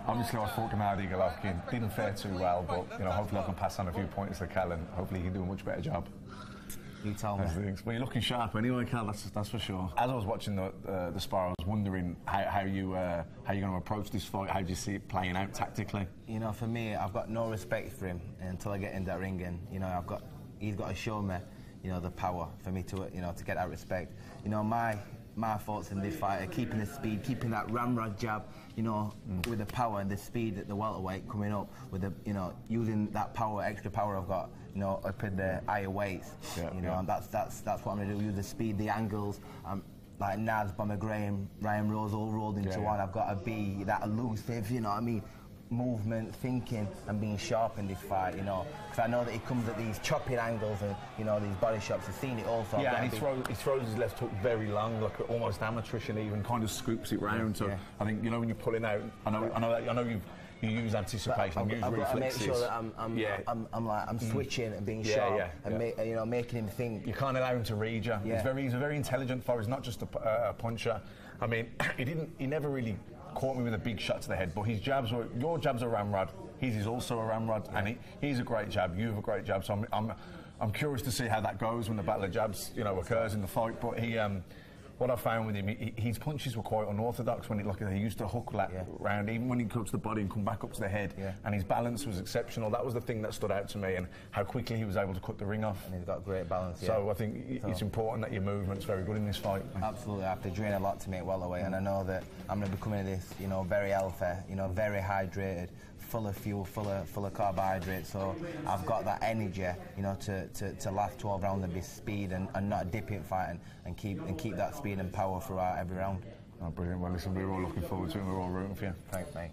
Obviously, I fought Gennady Golovkin. Didn't fare too well, but you know, hopefully I can pass on a few points to Kell, and hopefully he can do a much better job. You tell me. But you're looking sharp anyway, Kell. That's for sure. As I was watching the spar, I was wondering how you're going to approach this fight. How do you see it playing out tactically? You know, for me, I've got no respect for him until I get in that ring, and you know, he's got to show me, you know, the power for me to, you know, to get that respect. You know, my thoughts in this fight are keeping the speed, keeping that ramrod jab, you know, with the power and the speed at the welterweight coming up, with the, you know, using that power, extra power I've got, you know, up in the higher weights, you know, and that's what I'm gonna do. Use the speed, the angles, like Naz, Bomber Graham, Ryan Rose, all rolled into one. I've got to be that elusive, you know what I mean? Movement, thinking, and being sharp in this fight, you know, because I know that he comes at these chopping angles and, you know, these body shots. I've seen it also. Yeah, and he throws his left hook very long, like almost amateurish, and even kind of scoops it round. So I think, you know, when you're pulling out, I know you use anticipation, use reflexes. I make sure that I'm switching and being sharp and you know, making him think. You can't allow him to read you. He's a very intelligent fighter. He's not just a puncher. I mean, he never really caught me with a big shot to the head, but your jabs are ramrod, his is also a ramrod, and he's a great jab, you have a great jab, so I'm curious to see how that goes when the battle of jabs, you know, occurs in the fight. But what I found with him, his punches were quite unorthodox. When he used to hook round, even when he cut to the body and come back up to the head, and his balance was exceptional. That was the thing that stood out to me, and how quickly he was able to cut the ring off. And he's got great balance. So I think it's important that your movement's very good in this fight. Absolutely, I have to drain a lot to make welterweight, and I know that I'm going to be coming to this, you know, very healthy, you know, very hydrated, full of fuel, full of carbohydrates. So I've got that energy, you know, to last 12 rounds and be speed and not a dipping fight, and keep that speed and power throughout every round. Oh, brilliant. Well, listen, we're all looking forward to it, and we're all rooting for you. Thanks, mate.